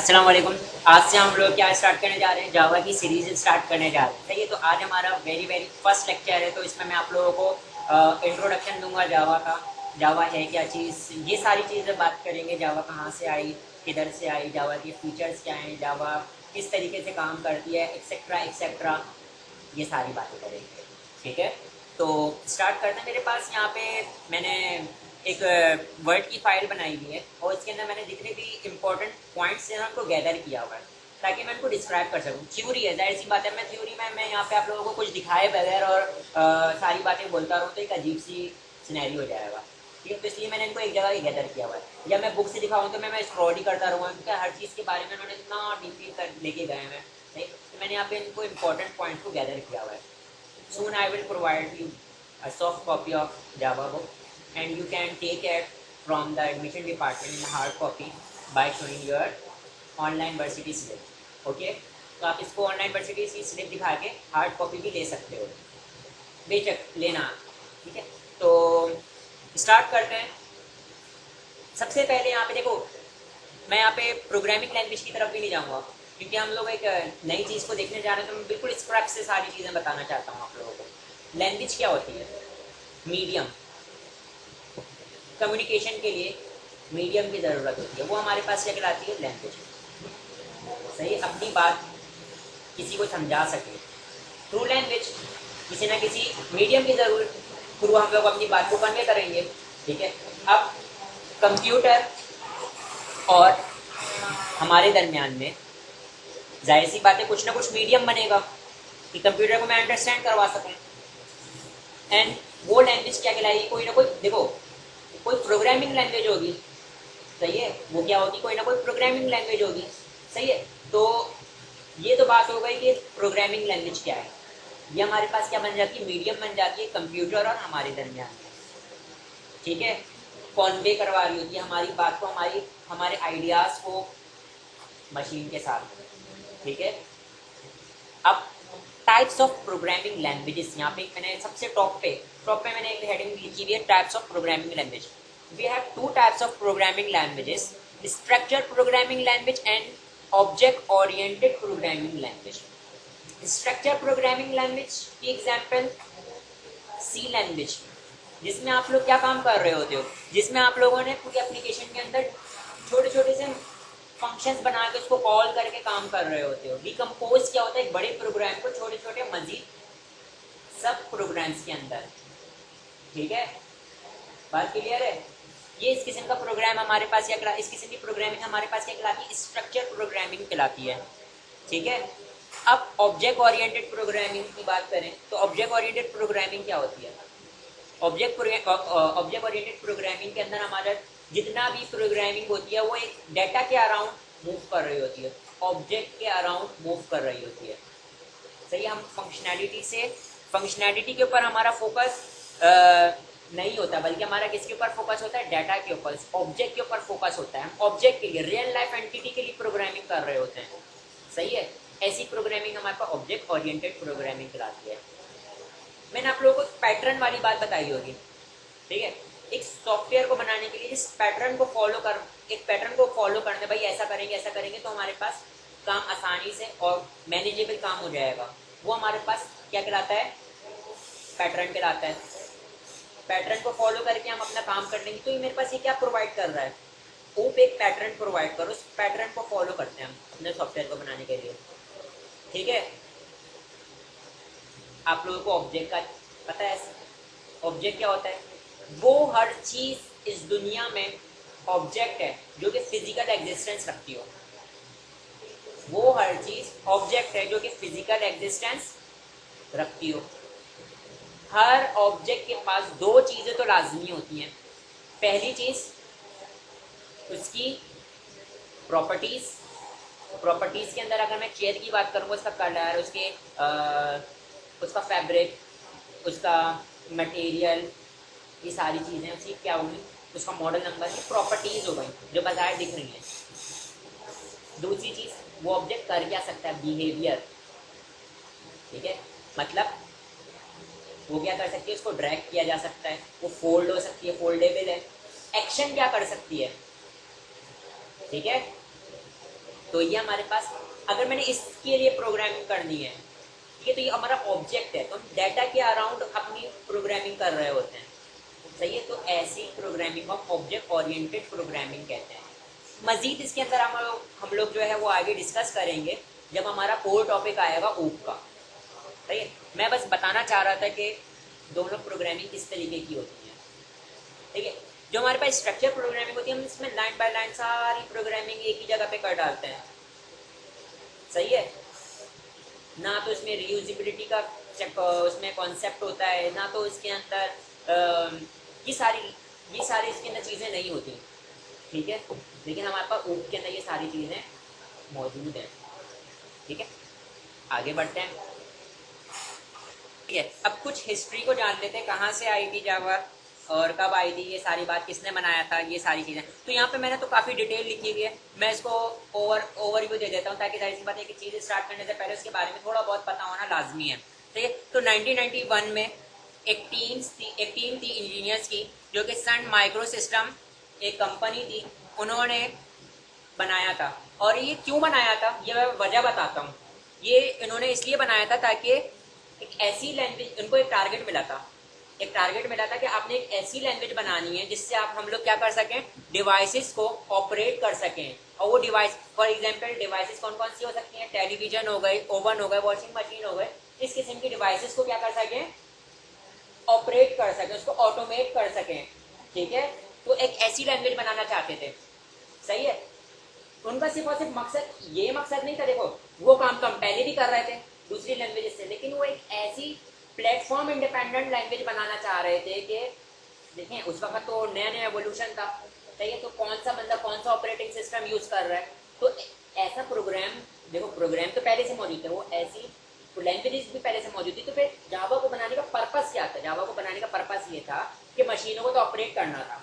अस्सलाम वालेकुम। आज से हम लोग क्या स्टार्ट करने जा रहे हैं, जावा की सीरीज स्टार्ट करने जा रहे हैं। सही है, तो आज हमारा वेरी वेरी फर्स्ट लेक्चर है। तो इसमें मैं आप लोगों को इंट्रोडक्शन दूंगा जावा का। जावा है क्या चीज़, ये सारी चीज़ें बात करेंगे। जावा कहाँ से आई, किधर से आई, जावा के फीचर्स क्या हैं, जावा किस तरीके से काम करती है, एक्सेट्रा एक्सेट्रा, ये सारी बातें करेंगे। ठीक है, तो स्टार्ट करते हैं। मेरे पास यहाँ पे मैंने एक वर्ड की फाइल बनाई हुई है और इसके अंदर मैंने जितने भी इम्पोर्टेंट पॉइंट्स हैं उनको गैदर किया हुआ है ताकि मैं उनको डिस्क्राइब कर सकूँ। थ्योरी है, जाहिर सी बात है, मैं थ्योरी में मैं यहाँ पे आप लोगों को कुछ दिखाए बगैर और सारी बातें बोलता रहूँ तो एक अजीब सी सिनेरियो हो जाएगा। ठीक है, तो इसलिए मैंने इनको एक जगह गैदर किया हुआ है। या मैं बुक से दिखाऊँ तो मैं स्क्रॉल ही करता रहूँगा क्योंकि हर चीज़ के बारे में उन्होंने इतना डीपली कर लेके गए हैं। नहीं, तो मैंने यहाँ पे इनको इम्पोर्टेंट पॉइंट को गैदर किया हुआ है। Soon I will provide you a soft copy of Java book and you can take it from the admission department in hard copy by showing your online varsity slip. Okay? तो आप इसको online varsity की slip दिखा के hard copy भी ले सकते हो, बेशक लेना। ठीक है, तो स्टार्ट करते हैं। सबसे पहले यहाँ पे देखो, मैं यहाँ पे प्रोग्रामिंग लैंग्वेज की तरफ भी नहीं जाऊँगा क्योंकि हम लोग एक नई चीज़ को देखने जा रहे हैं, तो मैं बिल्कुल स्क्रैप से सारी चीज़ें बताना चाहता हूँ आप लोगों को। लैंग्वेज क्या होती है? मीडियम, कम्युनिकेशन के लिए मीडियम की ज़रूरत होती है। वो हमारे पास क्या कहलाती है? लैंग्वेज। सही, अपनी बात किसी को समझा सके थ्रू लैंग्वेज, किसी ना किसी मीडियम की ज़रूरत थ्रू हम लोग अपनी बात को कन्वे करेंगे। ठीक है, अब कंप्यूटर और हमारे दरमियान में जाहिर सी बात है कुछ ना कुछ मीडियम बनेगा कि कंप्यूटर को मैं अंडरस्टैंड करवा सकूं। एंड वो लैंग्वेज क्या कहलाएगी? कोई ना कोई, देखो, कोई प्रोग्रामिंग लैंग्वेज होगी। सही है, वो क्या होगी? कोई ना कोई प्रोग्रामिंग लैंग्वेज होगी। सही है, तो ये तो बात हो गई कि प्रोग्रामिंग लैंग्वेज क्या है। ये हमारे पास क्या बन जाती है? मीडियम बन जाती है कंप्यूटर और हमारे दरमियान में। ठीक है, कॉन्वे करवा रही होती है हमारी बात को, हमारे आइडियाज़ को मशीन के साथ। ठीक है, अब टाइप्स ऑफ प्रोग्रामिंग लैंग्वेजेस, यहाँ पे मैंने सबसे टॉप पे मैंने एक हेडिंग लिखी हुई है, types of programming language. We have two types of programming languages, structure programming language and object oriented programming language. Structure programming language की एग्जांपल सी लैंग्वेज, जिसमें आप लोग क्या काम कर रहे होते हो? जिसमें आप लोगों ने पूरी एप्लीकेशन के अंदर छोटे छोटे से फंक्शंस बना के उसको कॉल करके काम कर रहे होते हो। डिकम्पोज क्या होता है? एक बड़े प्रोग्राम को छोटे छोटे मजीद सब प्रोग्राम्स के अंदर। ठीक है, बात क्लियर है? ये इस किस्म का प्रोग्राम हमारे पास क्या, इस किस्म की प्रोग्रामिंग हमारे पास क्या कहलाती है? स्ट्रक्चर प्रोग्रामिंग कहलाती है। ठीक है, अब ऑब्जेक्ट ओरिएंटेड प्रोग्रामिंग की बात करें तो ऑब्जेक्ट ओरिएंटेड प्रोग्रामिंग क्या होती है? ऑब्जेक्ट ओरिएंटेड प्रोग्रामिंग के अंदर हमारा जितना भी प्रोग्रामिंग होती है वो एक डाटा के अराउंड मूव कर रही होती है, ऑब्जेक्ट के अराउंड मूव कर रही होती है। सही, हम फंक्शनैलिटी के ऊपर हमारा फोकस नहीं होता, बल्कि हमारा किसके ऊपर फोकस होता है? डाटा के ऊपर, ऑब्जेक्ट के ऊपर फोकस होता है। हम ऑब्जेक्ट के लिए, रियल लाइफ एंटिटी के लिए प्रोग्रामिंग कर रहे होते हैं। सही है, ऐसी प्रोग्रामिंग हमारे पास ऑब्जेक्ट ओरिएंटेड प्रोग्रामिंग कहलाती है। मैंने आप लोगों को पैटर्न वाली बात बताई होगी। ठीक है, एक सॉफ्टवेयर को बनाने के लिए इस पैटर्न को फॉलो कर, एक पैटर्न को फॉलो करने, भाई ऐसा करेंगे तो हमारे पास काम आसानी से और मैनेजेबल काम हो जाएगा। वो हमारे पास क्या कहलाता है? पैटर्न कहलाता है। पैटर्न को फॉलो करके हम अपना काम कर लेंगे। तो ये मेरे पास ये क्या प्रोवाइड कर रहा है? ओप एक पैटर्न प्रोवाइड करो, उस पैटर्न को फॉलो करते हैं हम अपने सॉफ्टवेयर को बनाने के लिए। ठीक है, आप लोगों को ऑब्जेक्ट का पता है? ऑब्जेक्ट क्या होता है? वो हर चीज इस दुनिया में ऑब्जेक्ट है जो कि फिजिकल एग्जिस्टेंस रखती हो। वो हर चीज ऑब्जेक्ट है जो कि फिजिकल एग्जिस्टेंस रखती हो। हर ऑब्जेक्ट के पास दो चीजें तो लाजमी होती हैं। पहली चीज उसकी प्रॉपर्टीज। प्रॉपर्टीज के अंदर अगर मैं चेयर की बात करूँगा, उसका कलर, उसका फैब्रिक, उसका मटेरियल, ये सारी चीज़ें उसकी क्या होगी? उसका मॉडल नंबर, ये प्रॉपर्टीज हो गई जो बाजार दिख रही हैं। दूसरी चीज़, वो ऑब्जेक्ट कर क्या सकता है? बिहेवियर। ठीक है, मतलब वो क्या कर सकती है? उसको ड्रैग किया जा सकता है, वो फोल्ड हो सकती है, फोल्डेबल है। एक्शन क्या कर सकती है? ठीक है, तो ये हमारे पास, अगर मैंने इसके लिए प्रोग्रामिंग करनी है, ठीक है, तो ये हमारा ऑब्जेक्ट है, तो हम डाटा के अराउंड अपनी प्रोग्रामिंग कर रहे होते हैं, सही है। तो ऐसी प्रोग्रामिंग को हम ऑब्जेक्ट ओरिएंटेड प्रोग्रामिंग कहते हैं। मजीद इसके अंदर हम लोग जो है वो आगे डिस्कस करेंगे जब हमारा कोर टॉपिक आएगा ऊप का, सही है। मैं बस बताना चाह रहा था कि दोनों प्रोग्रामिंग किस तरीके की होती है, ठीक है। जो हमारे पास स्ट्रक्चर प्रोग्रामिंग होती है, हम इसमें लाइन बाय लाइन सारी प्रोग्रामिंग एक ही जगह पे कर डालते हैं, सही है। ना तो इसमें रीयूजिबिलिटी का उसमें कॉन्सेप्ट होता है, ना तो इसके अंदर ये सारी इसके अंदर चीज़ें नहीं होती, ठीक है। लेकिन हमारे पास ऊप के अंदर ये सारी चीज़ें मौजूद हैं, ठीक है। आगे बढ़ते हैं, ठीक है। अब कुछ हिस्ट्री को जान लेते हैं, कहाँ से आई थी जावा और कब आई थी, ये सारी बात किसने बनाया था, ये सारी चीज़ें। तो यहाँ पे मैंने तो काफ़ी डिटेल लिखी हुई है, मैं इसको ओवरव्यू दे देता हूँ ताकि जाहिर सी बात है कि चीज़ स्टार्ट करने से पहले उसके बारे में थोड़ा बहुत पता होना लाजमी है, ठीक है। तो 1991 में एक टीम थी इंजीनियर्स की, जो कि सन माइक्रो सिस्टम एक कंपनी थी, उन्होंने बनाया था। और ये क्यों बनाया था ये मैं वजह बताता हूँ। ये इन्होंने इसलिए बनाया था ताकि एक ऐसी लैंग्वेज, उनको एक टारगेट मिला था कि आपने एक ऐसी लैंग्वेज बनानी है जिससे हम लोग क्या कर सकें, डिवाइसेस को ऑपरेट कर सकें। और वो डिवाइस, फॉर एग्जांपल डिवाइसेस कौन कौन सी हो सकती हैं, टेलीविजन हो गई, ओवन हो गए, वॉशिंग मशीन हो गए, इस किस्म की डिवाइसेस को क्या कर सकें, ऑपरेट कर सकें, उसको ऑटोमेट कर सकें, ठीक है। तो एक ऐसी लैंग्वेज बनाना चाहते थे, सही है। उनका सिर्फ और सिर्फ मकसद नहीं था, देखो वो काम तो हम पहले भी कर रहे थे दूसरी लैंग्वेज से, लेकिन वो एक ऐसी प्लेटफॉर्म इंडिपेंडेंट लैंग्वेज बनाना चाह रहे थे कि देखें उस वक्त तो नया नया एवोल्यूशन था, सही है। तो कौन सा बंदा कौन सा ऑपरेटिंग सिस्टम यूज कर रहा है, तो ऐसा प्रोग्राम, देखो प्रोग्राम तो पहले से मौजूद है, वो ऐसी लैंग्वेजेस भी पहले से मौजूद थी। तो फिर जावा को बनाने का पर्पस क्या था, जावा को बनाने का पर्पस ये था कि मशीनों को तो ऑपरेट करना था,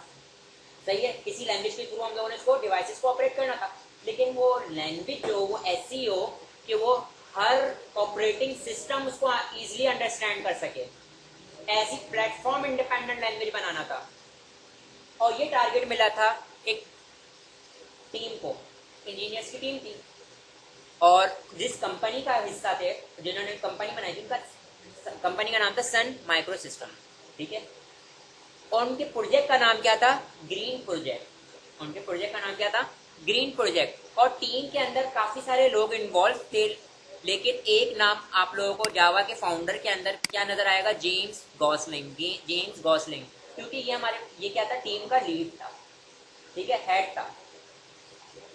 सही है। किसी लैंग्वेज के थ्रू हम लोगों ने इसको डिवाइसेस को ऑपरेट करना था, लेकिन वो लैंग्वेज जो वो ऐसी हो कि वो हर ऑपरेटिंग सिस्टम उसको इजीली अंडरस्टैंड कर सके, ऐसी प्लेटफॉर्म इंडिपेंडेंट लैंग्वेज बनाना था। और ये टारगेट मिला था एक टीम को, इंजीनियर्स की टीम थी, और जिस कंपनी का हिस्सा थे, जिन्होंने कंपनी बनाई थी, उनका कंपनी का नाम था सन माइक्रो सिस्टम, ठीक है। और उनके प्रोजेक्ट का नाम क्या था, ग्रीन प्रोजेक्ट। उनके प्रोजेक्ट का नाम क्या था, ग्रीन प्रोजेक्ट। और टीम के अंदर काफी सारे लोग इन्वॉल्व थे, लेकिन एक नाम आप लोगों को जावा के फाउंडर के अंदर क्या नजर आएगा, जेम्स गॉसलिंग। क्योंकि ये क्या था, टीम का लीड था, ठीक है, हेड था।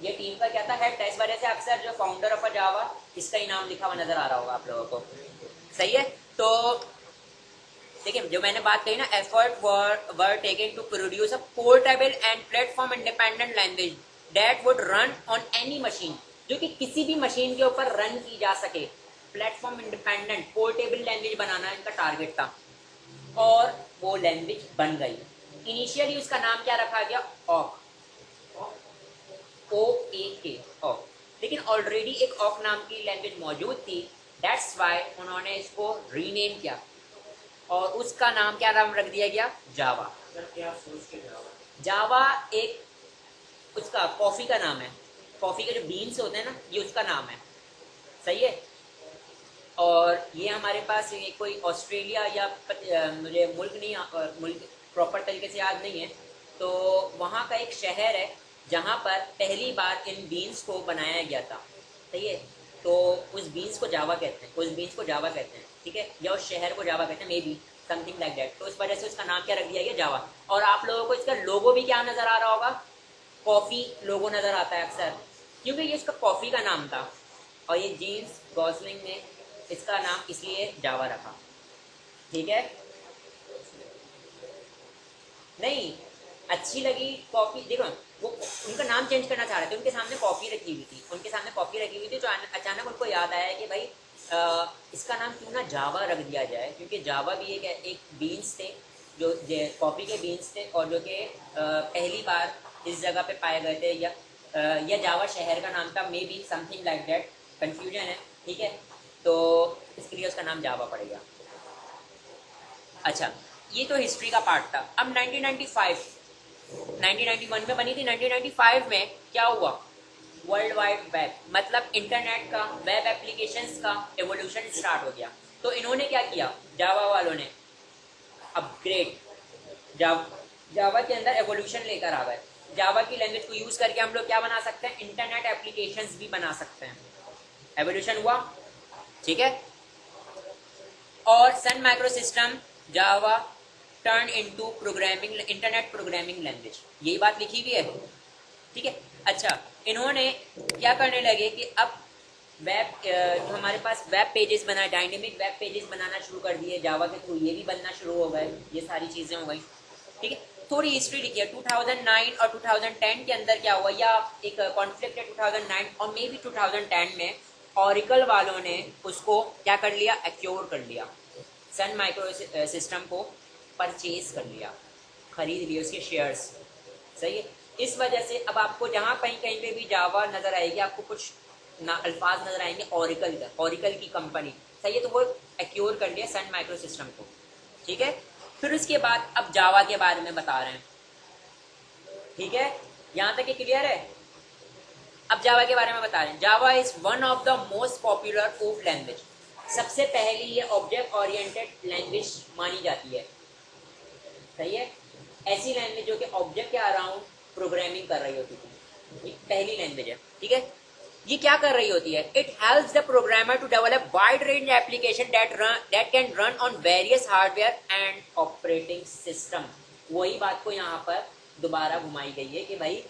ये टीम का क्या था, हेड था। इस वजह से अक्सर जो फाउंडर ऑफ अ जावा, इसका ही नाम लिखा हुआ नजर आ रहा होगा आप लोगों को, सही है। तो देखिए जो मैंने बात कही ना, effort were taken to produce a portable and platform independent language that would run on any machine, जो कि किसी भी मशीन के ऊपर रन की जा सके। प्लेटफॉर्म इंडिपेंडेंट पोर्टेबल लैंग्वेज बनाना इनका टारगेट था, और वो लैंग्वेज बन गई। इनिशियली उसका नाम क्या रखा गया, ऑक, OAK, ऑक। लेकिन ऑलरेडी एक ऑक नाम की लैंग्वेज मौजूद थी, दैट्स वाई उन्होंने इसको रीनेम किया, और उसका नाम क्या नाम रख दिया गया, जावा। क्या सोच के जावा एक उसका कॉफी का नाम है, कॉफी के जो बीन्स होते हैं ना, ये उसका नाम है, सही है। और ये हमारे पास ये कोई ऑस्ट्रेलिया या मुझे मुल्क प्रॉपर तरीके से याद नहीं है, तो वहाँ का एक शहर है जहाँ पर पहली बार इन बीन्स को बनाया गया था, सही है। तो उस बीन्स को जावा कहते हैं, ठीक है, या उस शहर को जावा कहते हैं, may be something like that. तो इस वजह से उसका नाम क्या रख दिया गया, जावा। और आप लोगों को इसका लोगो भी क्या नजर आ रहा होगा, कॉफी लोगो नजर आता है अक्सर, क्योंकि ये इसका कॉफी का नाम था। और ये जेम्स गॉसलिंग ने इसका नाम इसलिए जावा रखा, ठीक है। नहीं, अच्छी लगी कॉफी, देखो वो उनका नाम चेंज करना चाह रहे थे, उनके सामने कॉफी रखी हुई थी, तो अचानक उनको याद आया कि भाई इसका नाम क्यों ना जावा रख दिया जाए, क्योंकि जावा भी एक बीन्स थे, जो कॉफी के बीन्स थे, और जो कि पहली बार इस जगह पे पाए गए थे, या जावा शहर का नाम था, may be something like that, confusion है, ठीक है। तो इसके लिए उसका नाम जावा पड़ेगा। अच्छा, ये तो हिस्ट्री का पार्ट था। अब 1991 में बनी थी, 1995 में क्या हुआ, वर्ल्ड वाइड वेब मतलब इंटरनेट का, वेब एप्लीकेशंस का एवोल्यूशन स्टार्ट हो गया। तो इन्होंने क्या किया, जावा वालों ने अपग्रेड, जावा के अंदर एवोल्यूशन लेकर आ गए। जावा की लैंग्वेज को यूज करके हम लोग क्या बना सकते हैं, इंटरनेट एप्लीकेशंस भी बना सकते हैं। एवोल्यूशन हुआ, ठीक है। और Sun micro system Java turn into programming, internet programming language, यही बात लिखी हुई है, ठीक है। अच्छा, इन्होंने क्या करने लगे कि अब वेब हमारे पास वेब पेजेस बना, डायनेमिक वेब पेजेस बनाना शुरू कर दिए जावा के थ्रू, ये भी बनना शुरू हो गए, ये सारी चीज़ें हो गई, ठीक है। थोड़ी हिस्ट्री लिखी है, 2009 और 2010 के अंदर क्या हुआ, या एक कॉन्फ्लिक्ट है 2009 और मे बी 2010 में ऑरिकल वालों ने उसको क्या कर लिया, एक्योर कर लिया, सन माइक्रो सिस्टम को परचेज कर लिया, खरीद लिए उसके शेयर्स, सही है। इस वजह से अब आपको जहाँ कहीं कहीं पे भी जावा नजर आएगी, आपको कुछ ना अल्फाज नजर आएंगे ऑरिकल का, ऑरिकल की कंपनी, सही है। तो वो एक्योर कर लिया सन माइक्रो सिस्टम को, ठीक है। फिर उसके बाद अब जावा के बारे में बता रहे हैं, ठीक है, यहाँ तक ये क्लियर है। अब जावा के बारे में बता रहे हैं, Java is one of the most popular of language, सबसे पहली ये ऑब्जेक्ट ओरिएंटेड लैंग्वेज मानी जाती है, सही है। ऐसी लैंग्वेज जो कि ऑब्जेक्ट के अराउंड प्रोग्रामिंग कर रही होती थी, ये पहली लैंग्वेज है, ठीक है। ये क्या कर रही होती है, it helps the programmer to develop wide range application that can run on various hardware and operating system. वही बात को यहाँ पर दोबारा घुमाई गई है कि भाई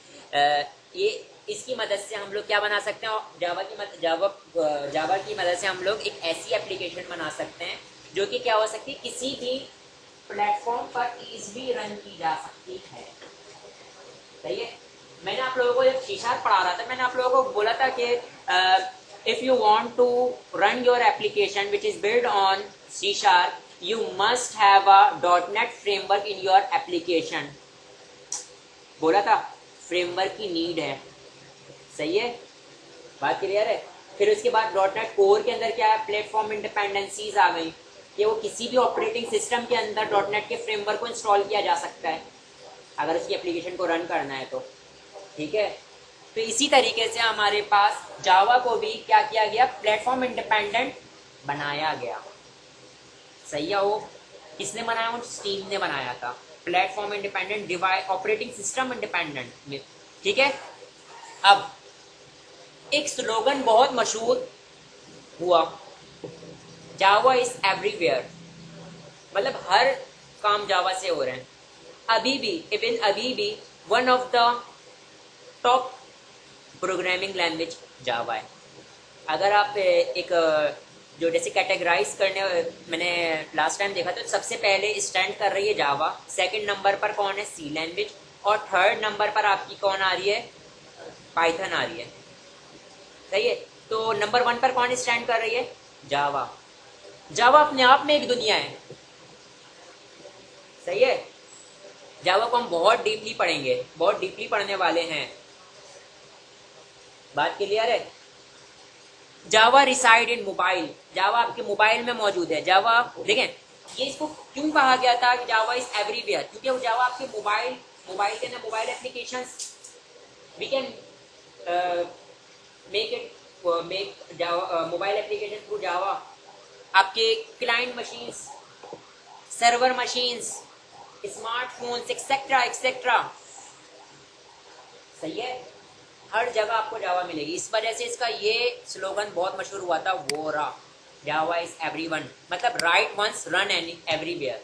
ये इसकी मदद से हम लोग क्या बना सकते हैं, जावा की मदद से हम लोग एक ऐसी एप्लीकेशन बना सकते हैं जो कि क्या हो सकती है, किसी भी प्लेटफॉर्म पर इजीली रन की जा सकती है, सही है। मैंने आप लोगों को जब शीशार पढ़ा रहा था, मैंने आप लोगों को बोला था कि if you want to run your application which is build on C sharp, you must have a .NET framework in your application, बोला था, फ्रेमवर्क की नीड है, सही है, बात क्लियर है। फिर उसके बाद .NET कोर के अंदर क्या है, प्लेटफॉर्म इंडिपेंडेंसीज आ गई कि वो किसी भी ऑपरेटिंग सिस्टम के अंदर .NET के फ्रेमवर्क को इंस्टॉल किया जा सकता है अगर उसकी एप्लीकेशन को रन करना है तो, ठीक है। तो इसी तरीके से हमारे पास जावा को भी क्या किया गया, प्लेटफॉर्म इंडिपेंडेंट बनाया गया, सही है। वो किसने बनाया, वो स्टीम ने बनाया था, platform independent device operating system independent में, ठीक है। अब एक स्लोगन बहुत मशहूर हुआ, जावा इज एवरीवेयर, मतलब हर काम जावा से हो रहे हैं, अभी भी one of the top programming language जावा है। अगर आप एक जो जैसे कैटेगराइज करने, मैंने लास्ट टाइम देखा तो सबसे पहले स्टैंड कर रही है जावा, सेकंड नंबर पर कौन है, सी लैंग्वेज, और थर्ड नंबर पर आपकी कौन आ रही है, पाइथन आ रही है, सही है। तो नंबर 1 पर कौन स्टैंड कर रही है, जावा। जावा अपने आप में एक दुनिया है, सही है। जावा को हम बहुत डीपली पढ़ेंगे, बहुत डीपली पढ़ने वाले हैं, बात क्लियर है। जावा रिसाइड इन मोबाइल, जावा आपके मोबाइल में मौजूद है। जावा देखें, ये इसको क्यों कहा गया था कि जावा इज एवरीवेयर, क्योंकि वो जावा आपके मोबाइल के अंदर mobile applications we can make Java mobile application through Java, आपके client machines, server machines, smartphones etcetera etcetera, सही है। हर जगह आपको जावा मिलेगी, इस वजह से इसका ये स्लोगन बहुत मशहूर हुआ था, वोरा, जावा इज एवरीवन, मतलब write once run any everywhere.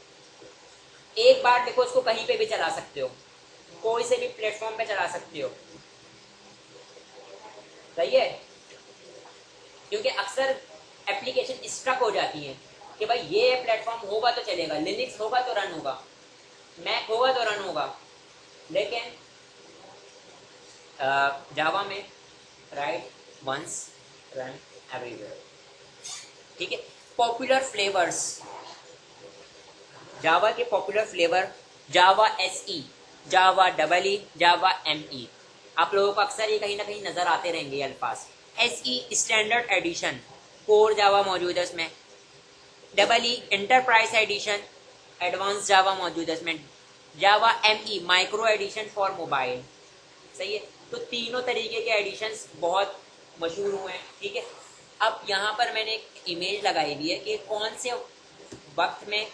एक बार देखो, उसको कहीं पे भी चला सकते हो, कोई से भी प्लेटफॉर्म पे चला सकते हो, सही है। क्योंकि अक्सर एप्लीकेशन स्ट्रक हो जाती है कि भाई ये प्लेटफॉर्म होगा तो चलेगा, लिनक्स होगा तो रन होगा, मैक होगा तो रन होगा, लेकिन जावा में राइट वंस रन एवरीवेयर, ठीक है। पॉपुलर फ्लेवर्स, जावा के पॉपुलर फ्लेवर, जावा SE, जावा EE, जावा ME, आप लोगों को अक्सर ये कहीं ना कहीं नजर आते रहेंगे ये अल्फाज। SE standard edition, core Java मौजूद है उसमें, EE enterprise edition, advance Java मौजूद है इसमें, Java ME micro edition for mobile, सही है। तो तीनों तरीके के एडिशंस बहुत मशहूर हुए हैं, ठीक है। अब यहाँ पर मैंने एक इमेज लगाई हुई है कि कौन से वक्त में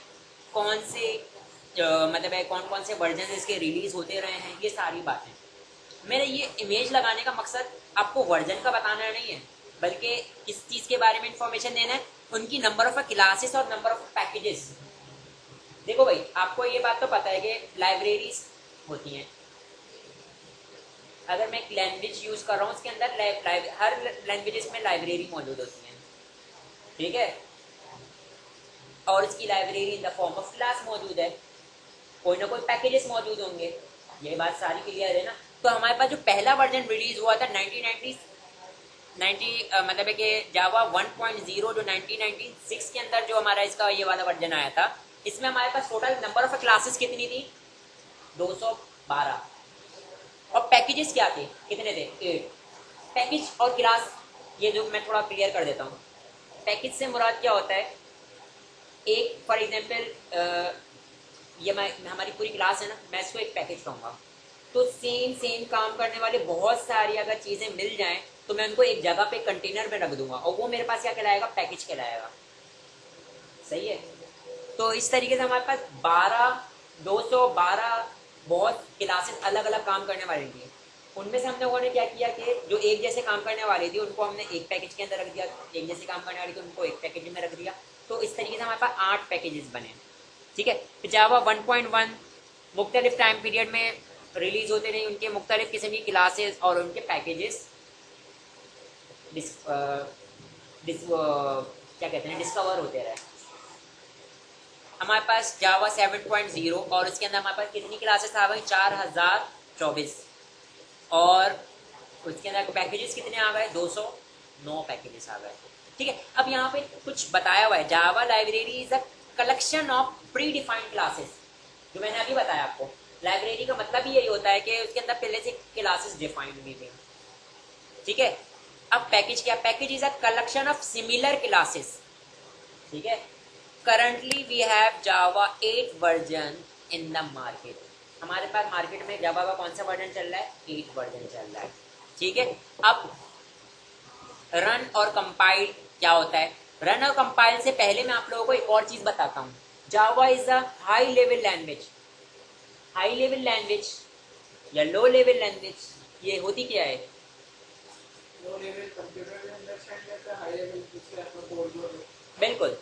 कौन से मतलब है कौन कौन से वर्जन इसके रिलीज होते रहे हैं, ये सारी बातें। मेरा ये इमेज लगाने का मकसद आपको वर्जन का बताना नहीं है, बल्कि इस चीज़ के बारे में इंफॉर्मेशन देना है, उनकी नंबर ऑफ क्लासेस और नंबर ऑफ पैकेजेस। देखो भाई, आपको ये बात तो पता है कि लाइब्रेरीज होती हैं। अगर मैं एक लैंग्वेज यूज कर रहा हूँ, उसके अंदर हर लैंग्वेजेस में लाइब्रेरी मौजूद होती है, ठीक है। और इसकी library in the form of class मौजूद है, कोई ना कोई पैकेजेस मौजूद होंगे, ये बात सारी क्लियर है ना। तो हमारे पास जो पहला वर्जन रिलीज हुआ था 1990 मतलब है कि जावा 1.0 जो 1996 के अंदर जो हमारा इसका ये वाला वर्जन आया था, इसमें हमारे पास टोटल नंबर ऑफ क्लासेस कितनी थी? 212। और पैकेजेस क्या थे? कितने थे? 8। पैकेज और क्लास, ये जो मैं थोड़ा क्लियर कर देता हूँ। पैकेज से मुराद क्या होता है? एक फॉर एग्जाम्पल ये हमारी पूरी क्लास है ना, मैं इसको एक पैकेज कहूँगा। तो सेम काम करने वाले बहुत सारी अगर चीज़ें मिल जाएं तो मैं उनको एक जगह पे कंटेनर में रख दूंगा, और वो मेरे पास क्या कहलाएगा? पैकेज कहलाएगा। सही है। तो इस तरीके से हमारे पास 212 बहुत क्लासेस अलग अलग काम करने वाली थी। उनमें से हम लोगों ने क्या किया कि जो एक जैसे काम करने वाली थी उनको हमने एक पैकेज के अंदर रख दिया, एक जैसे काम करने वाली थी उनको एक पैकेज में रख दिया। तो इस तरीके से हमारे पास 8 पैकेजेस बने, ठीक है। जावा 1.1 मुख्तलिफ टाइम पीरियड में रिलीज होते रहे, उनके मुख्तलिफ किस्म की क्लासेस और उनके पैकेजेस क्या कहते हैं, डिस्कवर होते रहे। हमारे पास जावा 7.0 और उसके अंदर हमारे पास कितनी क्लासेस आ गई? 4024। और उसके अंदर पैकेजेस कितने आ गए? 209 पैकेजेस आ गए, ठीक है। अब यहाँ पे कुछ बताया हुआ है, Java library is a collection of predefined classes. जो मैंने अभी बताया आपको, लाइब्रेरी का मतलब ही यही होता है कि उसके अंदर पहले से क्लासेस डिफाइंड हुई थी, ठीक है। अब पैकेज क्या? Package is a collection of similar classes, ठीक है। Currently we have Java 8 version in the market. हमारे पास मार्केट में जावा का कौन सा वर्जन चल रहा है? 8 वर्जन चल रहा है, ठीक है। अब रन और कंपाइल क्या होता है? रन और कंपाइल से पहले मैं आप लोगों को एक और चीज बताता हूँ। Java is a high level language. High level language या लो लेवल लैंग्वेज, ये होती क्या है? लो लेवल कंप्यूटर में अंडरस्टैंड करता है, हाई लेवल जिससे आप कोड बोल। बिल्कुल।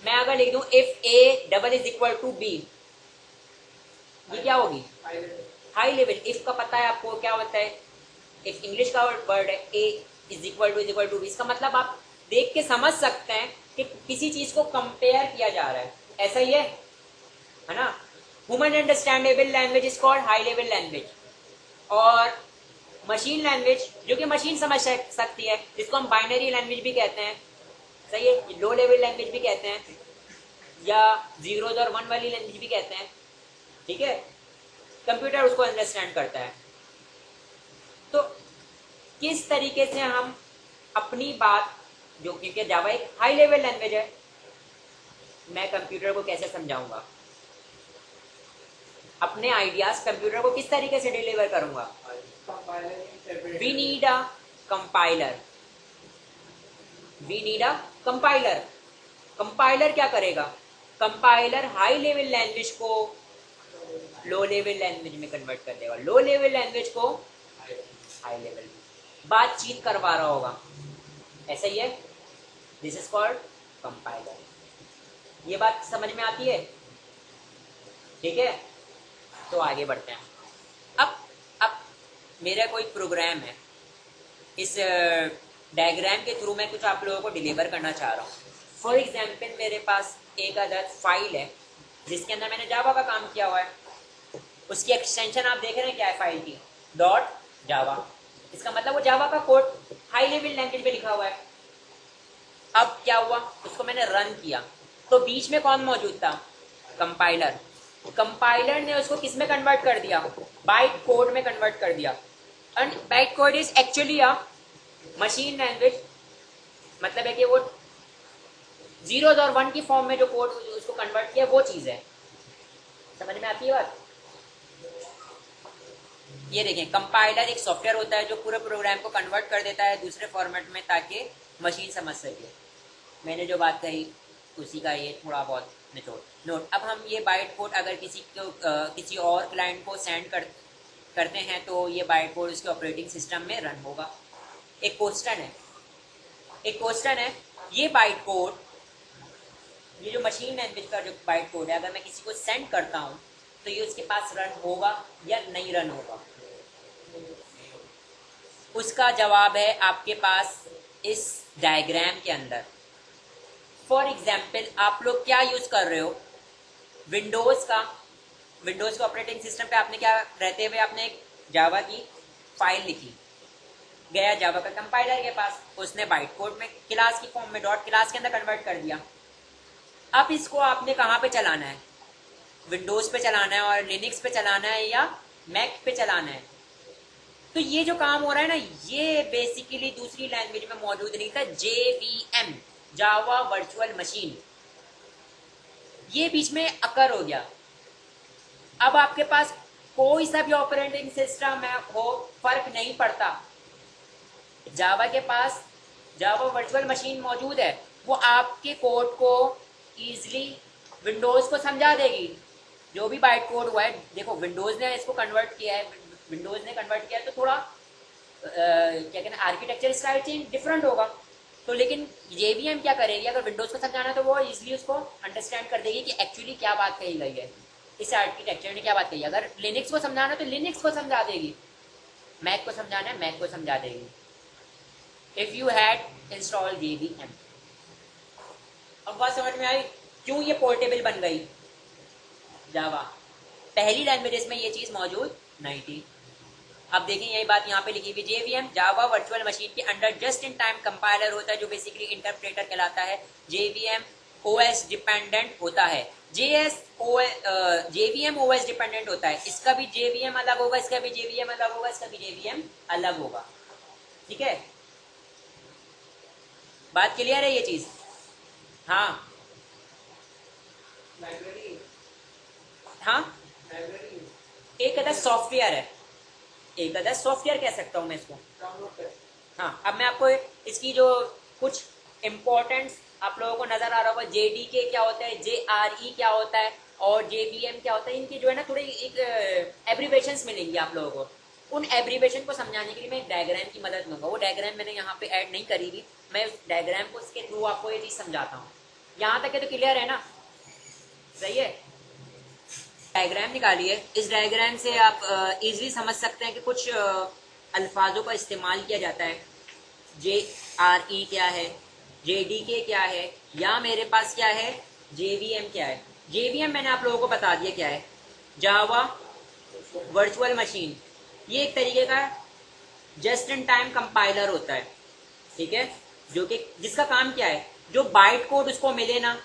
मैं अगर लिख दूं if a double is equal to b, ये क्या होगी? High level. इफ का पता है आपको क्या होता है? इफ इंग्लिश का वर्ड है, ए इज इक्वल टू बी, इसका मतलब आप देख के समझ सकते हैं कि किसी चीज को कंपेयर किया जा रहा है, ऐसा ही है ना। Human understandable language is called high level language. और मशीन लैंग्वेज जो कि मशीन समझ सकती है, जिसको हम बाइनरी लैंग्वेज भी कहते हैं, सही है, लो लेवल लैंग्वेज भी कहते हैं, या जीरोज और 1 वाली लैंग्वेज भी कहते हैं, ठीक है। कंप्यूटर उसको अंडरस्टैंड करता है। तो किस तरीके से हम अपनी बात, जो क्योंकि जावा एक हाई लेवल लैंग्वेज है, मैं कंप्यूटर को कैसे समझाऊंगा? अपने आइडियाज कंप्यूटर को किस तरीके से डिलीवर करूंगा? We need a compiler. We need a compiler. Compiler क्या करेगा? कंपाइलर हाई लेवल लैंग्वेज को लो लेवल लैंग्वेज में कन्वर्ट कर देगा, लो लेवल लैंग्वेज को हाई लेवल में बातचीत करवा रहा होगा, ऐसा ही है। This is called compiler. ये बात समझ में आती है? ठीक है, तो आगे बढ़ते हैं। अब मेरा कोई प्रोग्राम है, इस डायग्राम के थ्रू मैं कुछ आप लोगों को डिलीवर करना चाह रहा हूँ। फॉर एग्जाम्पल मेरे पास एक अदर फाइल है जिसके अंदर मैंने जावा का काम किया हुआ है। उसकी एक्सटेंशन आप देख रहे हैं क्या है फाइल की? डॉट जावा। इसका मतलब वो जावा का कोड हाई लेवल लैंग्वेज में लिखा हुआ है। अब क्या हुआ? उसको मैंने रन किया तो बीच में कौन मौजूद था? कंपाइलर। कंपाइलर ने उसको किस में कन्वर्ट कर दिया? बाइट कोड में कन्वर्ट कर दिया। And byte code is actually a machine language, मतलब है कि वो 0 और 1 की फॉर्म में जो कोड उसको कन्वर्ट किया वो चीज है। समझ में आती है बात? ये देखें, कंपाइलर एक सॉफ्टवेयर होता है जो पूरे प्रोग्राम को कन्वर्ट कर देता है दूसरे फॉर्मेट में ताकि मशीन समझ सके। मैंने जो बात कही उसी का ये थोड़ा बहुत निचोड़ नोट। अब हम ये बाइट कोड अगर किसी और क्लाइंट को सेंड करते हैं तो ये बाइट कोड उसके ऑपरेटिंग सिस्टम में रन होगा। एक क्वेश्चन है, ये बाइट कोड, ये जो मशीन लैंग्वेज का जो बाइट कोड है, अगर मैं किसी को सेंड करता हूँ तो ये उसके पास रन होगा या नहीं रन होगा? उसका जवाब है आपके पास इस डायग्राम के अंदर। फॉर एग्जाम्पल, आप लोग क्या यूज कर रहे हो? विंडोज के ऑपरेटिंग सिस्टम पे आपने क्या रहते हुए आपने एक जावा की फाइल लिखी, गया जावा का कंपाइलर के पास, उसने बाइट कोड में क्लास की फॉर्म में डॉट क्लास के अंदर कन्वर्ट कर दिया। अब इसको आपने कहाँ पे चलाना है? विंडोज पे चलाना है और लिनक्स पे चलाना है या मैक पे चलाना है? तो ये जो काम हो रहा है ना, ये बेसिकली दूसरी लैंग्वेज में मौजूद नहीं था। JVM, जावा वर्चुअल मशीन, ये बीच में अकर हो गया। अब आपके पास कोई सा भी ऑपरेटिंग सिस्टम है हो, फर्क नहीं पड़ता, जावा के पास जावा वर्चुअल मशीन मौजूद है, वो आपके कोड को इजीली विंडोज को समझा देगी। जो भी बाइट कोड हुआ है, देखो विंडोज ने इसको कन्वर्ट किया है, तो थोड़ा क्या कहना, आर्किटेक्चर स्टाइल चेंज डिफरेंट होगा। तो लेकिन JVM क्या करेगी, अगर विंडोज को समझाना है तो वो इजीली उसको अंडरस्टैंड कर देगी कि एक्चुअली क्या बात कही गई है, इस आर्किटेक्चर ने क्या बात कही है। अगर लिनक्स को समझाना है तो लिनक्स को समझा देगी, मैक को समझाना है मैक को समझा देगी। If you had install JVM। अब बात समझ में आई क्यों ये पोर्टेबल बन गई जावा? पहली लैंग्वेजेस में ये चीज मौजूद नहीं थी। अब देखें यही बात यहाँ पे लिखी हुई, JVM जावा वर्चुअल मशीन के under just in time compiler होता है जो बेसिकली इंटरप्रेटर कहलाता है। JVM OS डिपेंडेंट होता है। JVM OS डिपेंडेंट होता है। इसका भी JVM अलग होगा, इसका भी JVM अलग होगा, इसका भी JVM अलग होगा। ठीक है, बात क्लियर है ये चीज? हाँ हाँ, एक अदर सॉफ्टवेयर है, एक अदर सॉफ्टवेयर कह सकता हूं मैं इसको। हाँ, अब मैं आपको इसकी जो कुछ इम्पोर्टेंट्स आप लोगों को नजर आ रहा होगा, JDK क्या होता है, JRE क्या होता है और JVM क्या होता है, इनकी जो है ना थोड़ी एक एब्रीवेशंस मिलेंगी आप लोगों को। उन एब्रीवेशन को समझाने के लिए मैं एक डायग्राम की मदद लूंगा। वो डायग्राम मैंने यहाँ पे ऐड नहीं करी थी, मैं उस डायग्राम को इसके थ्रू आपको ये चीज समझाता हूँ। यहाँ तक है तो क्लियर है ना? सही है। डायग्राम निकालिए, इस डायग्राम से आप इजीली समझ सकते हैं कि कुछ अल्फाजों का इस्तेमाल किया जाता है। JRE क्या है, JDK क्या है, या मेरे पास क्या है JVM क्या है। JVM मैंने आप लोगों को बता दिया क्या है, जावा वर्चुअल मशीन। ये एक तरीके का जस्ट इन टाइम कंपाइलर होता है, ठीक है, जो कि जिसका काम क्या है, जो बाइट कोड उसको मिले ना,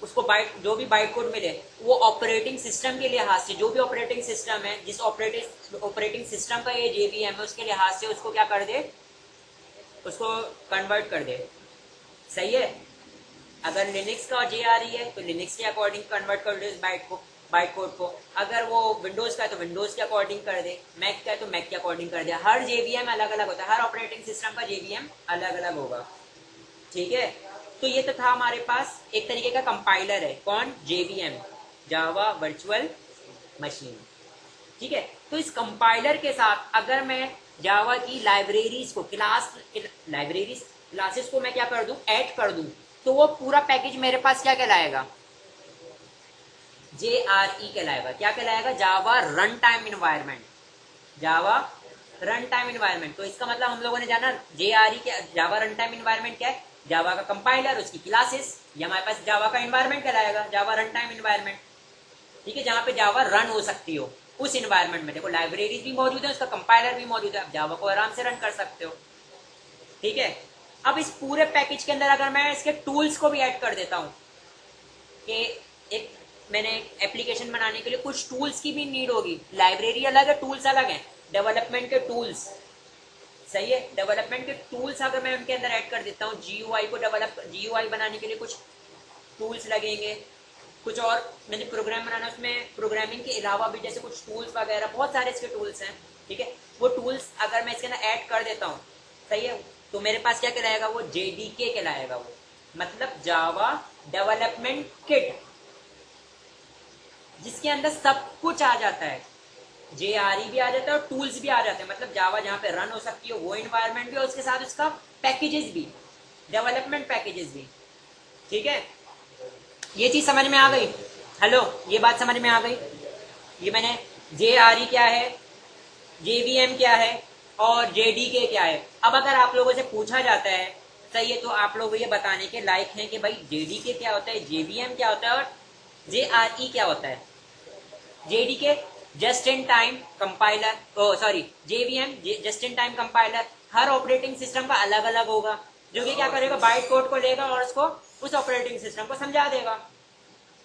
उसको जो भी बाइट कोड मिले वो ऑपरेटिंग सिस्टम के लिहाज से, जो भी ऑपरेटिंग सिस्टम है, जिस ऑपरेटिंग सिस्टम का ये JVM है उसके लिहाज से उसको क्या कर दे, उसको कन्वर्ट कर दे। सही है। अगर लिनक्स का JRE है तो लिनक्स के अकॉर्डिंग कन्वर्ट कर दे इस बाइट कोड को। अगर वो विंडोज का है तो विंडोज के अकॉर्डिंग कर दे, मैक का है तो मैक के अकॉर्डिंग कर दे। हर JVM अलग अलग होता है, हर ऑपरेटिंग सिस्टम का JVM अलग अलग होगा। ठीक है, तो ये तो था हमारे पास एक तरीके का कंपाइलर है, कौन, JVM, जावा वर्चुअल मशीन। ठीक है, तो इस कंपाइलर के साथ अगर मैं जावा की लाइब्रेरीज को क्लासेस को मैं क्या कर दूं, ऐड कर दूं, तो वो पूरा पैकेज मेरे पास क्या कहलाएगा, JRE कहलाएगा। क्या कहलाएगा, जावा रन टाइम इन्वायरमेंट, जावा रन टाइम इन्वायरमेंट। तो इसका मतलब हम लोगों ने जाना JRE क्या, जावा रन टाइम इन्वायरमेंट क्या है, जावा का कंपाइलर, उसकी क्लासेस, या हमारे पास जावा का इन्वायरमेंट कहलाएगा, जावा रन टाइम इन्वायरमेंट। ठीक है, जहां पे जावा रन हो सकती हो उस इन्वायरमेंट में। देखो लाइब्रेरीज भी मौजूद है, उसका कंपाइलर भी मौजूद है, आप जावा को आराम से रन कर सकते हो। ठीक है, अब इस पूरे पैकेज के अंदर अगर मैं इसके टूल्स को भी ऐड कर देता हूं कि मैंने एप्लीकेशन बनाने के लिए कुछ टूल्स की भी नीड होगी, लाइब्रेरी अलग है, टूल्स अलग है, डेवलपमेंट के टूल्स। सही है, डेवलपमेंट के टूल्स अगर मैं उनके अंदर ऐड कर देता हूँ, GUI बनाने के लिए कुछ टूल्स लगेंगे, कुछ और मैंने प्रोग्राम बनाना, उसमें प्रोग्रामिंग के अलावा भी जैसे कुछ टूल्स वगैरह, बहुत सारे इसके टूल्स हैं, ठीक है। वो टूल्स अगर मैं इसके अंदर ऐड कर देता हूँ, सही है, तो मेरे पास क्या कहलाएगा, वो JDK कहलाएगा, वो मतलब जावा डेवलपमेंट किट, जिसके अंदर सब कुछ आ जाता है, JRE भी आ जाता है और टूल्स भी आ जाते हैं, मतलब जावा जहाँ पे रन हो सकती है वो इन्वायरमेंट भी, और उसके साथ उसका पैकेजेस भी, डेवलपमेंट पैकेजेस भी, ठीक है। ये चीज समझ में आ गई? हेलो, ये बात समझ में आ गई? ये मैंने JRE क्या है, JVM क्या है और JDK क्या है। अब अगर आप लोगों से पूछा जाता है, सही है, तो आप लोग ये बताने के लायक हैं कि भाई JDK क्या होता है, JVM क्या होता है और JRE क्या होता है। JDK just in time compiler, sorry JVM just in time compiler, her operating system का अलग अलग होगा, जो कि क्या करेगा, बाइट कोड को लेगा और उसको उस ऑपरेटिंग सिस्टम को समझा देगा,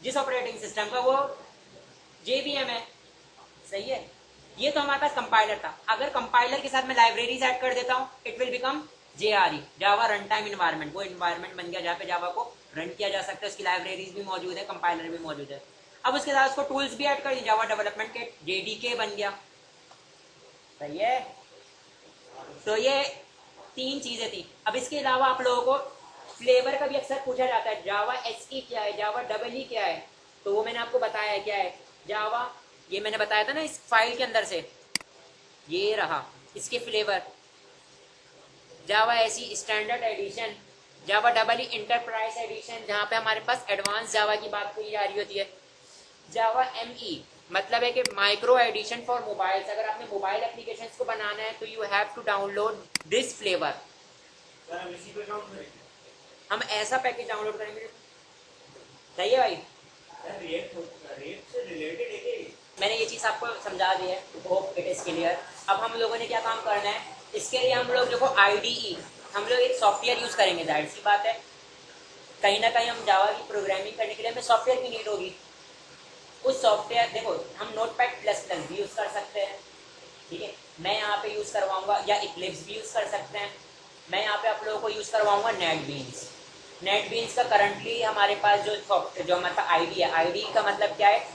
जिस ऑपरेटिंग सिस्टम का वो JVM है, सही है। ये तो हमारे पास कंपाइलर था। अगर कंपाइलर के साथ मैं लाइब्रेरीज ऐड कर देता हूँ, it will become JRE, Java run time environment. वो इन्वायरमेंट बन गया जहाँ पे जावा को रन किया जा सकता है, उसकी लाइब्रेरीज भी मौजूद है, कंपाइलर भी मौजूद है। अब उसके साथ उसको टूल्स भी ऐड कर दिए, जावा डेवलपमेंट किट, JDK बन गया, सही है। तो ये 3 चीजें थी। अब इसके अलावा आप लोगों को फ्लेवर का भी अक्सर पूछा जाता है, जावा SE क्या है, जावा EE क्या है, तो वो मैंने आपको बताया है क्या है। जावा, ये मैंने बताया था ना इस फाइल के अंदर से, ये रहा इसके फ्लेवर, जावा SE स्टैंडर्ड एडिशन, जावा EE इंटरप्राइज एडिशन, जहाँ पे हमारे पास एडवांस जावा की बात की जा रही होती है। जावा ME मतलब है कि माइक्रो एडिशन फॉर मोबाइल्स, अगर आपने मोबाइल एप्लीकेशंस को बनाना है तो you have to download this flavour. हम ऐसा पैकेज डाउनलोड करेंगे, सही है भाई। मैंने ये चीज आपको समझा दी है, होप इट इज क्लियर। अब हम लोगों ने क्या काम करना है, इसके लिए हम लोग देखो IDE, हम लोग एक सॉफ्टवेयर यूज करेंगे, जाहिर सी बात है, कहीं ना कहीं हम जावा की प्रोग्रामिंग करने के लिए हमें सॉफ्टवेयर की नीड होगी। उस सॉफ्टवेयर, देखो हम Notepad++ भी यूज कर सकते हैं, ठीक है, मैं यहाँ पे यूज करवाऊंगा, या Eclipse भी यूज कर सकते हैं। मैं यहाँ पे आप लोगों को यूज करवाऊंगा NetBeans। NetBeans का करंटली हमारे पास जो हमारे पास ID है, ID का मतलब क्या है,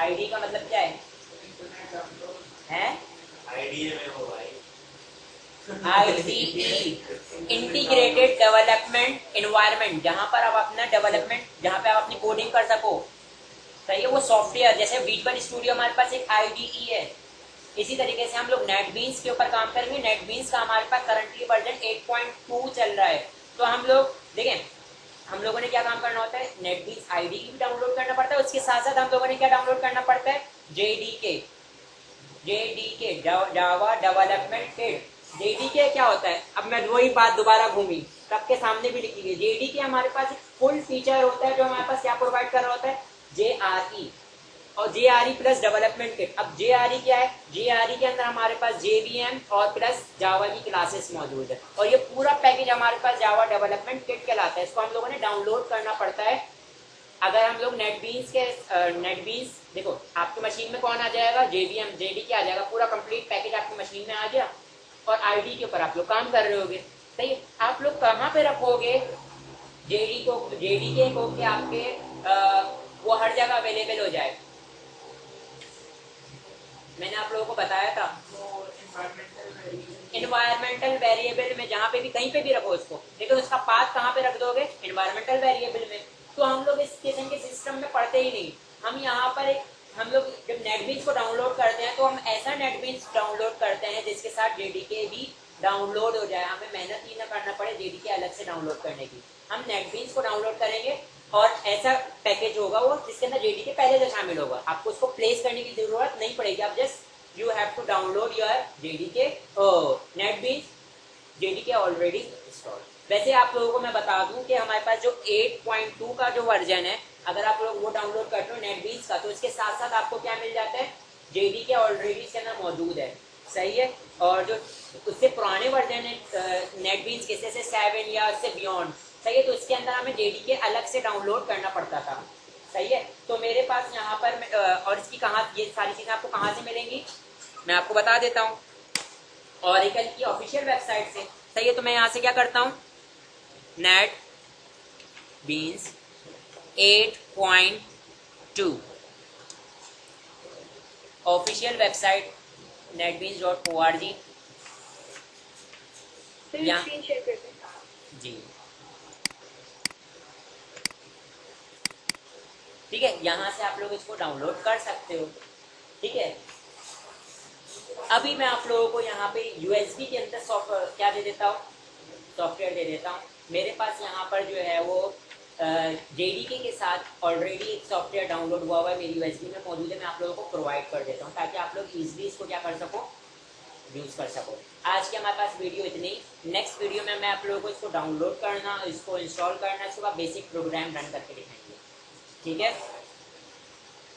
ID का मतलब क्या है? IDE इंटीग्रेटेड डेवलपमेंट एनवायरनमेंट, जहां पर आप अपना डेवलपमेंट, जहां पे आप अपनी कोडिंग कर सको, सही है, वो सॉफ्टवेयर। जैसे विजुअल स्टूडियो हमारे पास एक IDE है, इसी तरीके से हम लोग NetBeans के ऊपर काम करेंगे। NetBeans का हमारे पास करंटली वर्जन 8.2 चल रहा है। तो हम लोग देखें, हम लोगों ने क्या काम करना होता है, NetBeans IDE भी डाउनलोड करना पड़ता है, उसके साथ साथ हम लोगों ने क्या डाउनलोड करना पड़ता है, JDK Java development kit. JDK क्या होता है, अब मैं वही बात दोबारा घूमी, सबके सामने भी लिखी गई। JDK हमारे पास एक फुल फीचर होता है, जो हमारे पास क्या प्रोवाइड कर रहा होता है, JRE और JRE प्लस डेवलपमेंट किट। अब JRE क्या है, JRE के अंदर हमारे पास JVM और प्लस जावा की क्लासेस मौजूद है, और ये पूरा पैकेज हमारे पास जावा डेवलपमेंट किट कहलाता है। इसको हम लोगों ने डाउनलोड करना पड़ता है। अगर हम लोग NetBeans देखो, आपकी मशीन में कौन आ जाएगा, JVM JDK आ जाएगा, पूरा कंप्लीट पैकेज आपकी मशीन में आ गया, और ID के ऊपर आप लोग काम कर रहे होगे, सही। आप लोग कहाँ पे रखोगे JDK को कि आपके वो हर जगह अवेलेबल हो जाए। मैंने आप लोगों को बताया था, इन्वायरमेंटल वेरिएबल में, जहाँ पे भी कहीं पे भी रखो इसको, लेकिन उसका पाथ कहाँ पे रख दोगे, इन्वायरमेंटल वेरिएबल में। तो हम लोग इस किस्म के सिस्टम में पढ़ते ही नहीं। हम यहाँ पर हम लोग जब NetBeans को डाउनलोड करते हैं, तो हम ऐसा NetBeans डाउनलोड करते हैं जिसके साथ JDK भी डाउनलोड हो जाए, हमें मेहनत ही ना करना पड़े JDK अलग से डाउनलोड करने की। हम NetBeans को डाउनलोड करेंगे और ऐसा पैकेज होगा वो, जिसके अंदर JDK पहले से शामिल होगा, आपको उसको प्लेस करने की जरूरत नहीं पड़ेगी। आप just you have to download your JDK NetBeans, JDK already installed. वैसे आप लोगों को मैं बता दूं कि हमारे पास जो 8.2 का जो वर्जन है, अगर आप लोग वो डाउनलोड करते हो NetBeans का, तो इसके साथ साथ आपको क्या मिल जाता है, JDK ऑलरेडी इसके अंदर मौजूद है, सही है। और जो उससे पुराने वर्जन है NetBeans के, जैसे 7 या उससे बियॉन्ड, सही है, तो इसके अंदर हमें JDK अलग से डाउनलोड करना पड़ता था, सही है। तो मेरे पास यहाँ पर और इसकी कहाँ, ये सारी चीज़ें आपको कहाँ से मिलेंगी, मैं आपको बता देता हूँ, ऑरेकल की ऑफिशियल वेबसाइट से, सही है। तो मैं यहाँ से क्या करता हूँ, NetBeans 8.2 ऑफिशियल वेबसाइट netbeans.org। यहाँ स्क्रीन शेयर कर दें। जी ठीक है, यहाँ से आप लोग इसको डाउनलोड कर सकते हो। ठीक है, अभी मैं आप लोगों को यहाँ पे यूएसबी के अंदर क्या दे देता हूँ, सॉफ्टवेयर दे देता हूँ। मेरे पास यहाँ पर जो है वो जेडीके के साथ ऑलरेडी एक सॉफ्टवेयर डाउनलोड हुआ हुआ है, मेरी यूएसबी में मौजूद है। मैं आप लोगों को प्रोवाइड कर देता हूँ ताकि आप लोग ईजिली इसको क्या कर सको, यूज़ कर सको। आज के हमारे पास वीडियो इतनी। नेक्स्ट वीडियो में मैं आप लोगों को इसको डाउनलोड करना, इसको इंस्टॉल करना, इसके बाद बेसिक प्रोग्राम रन करके दिखाएंगे। ठीक है।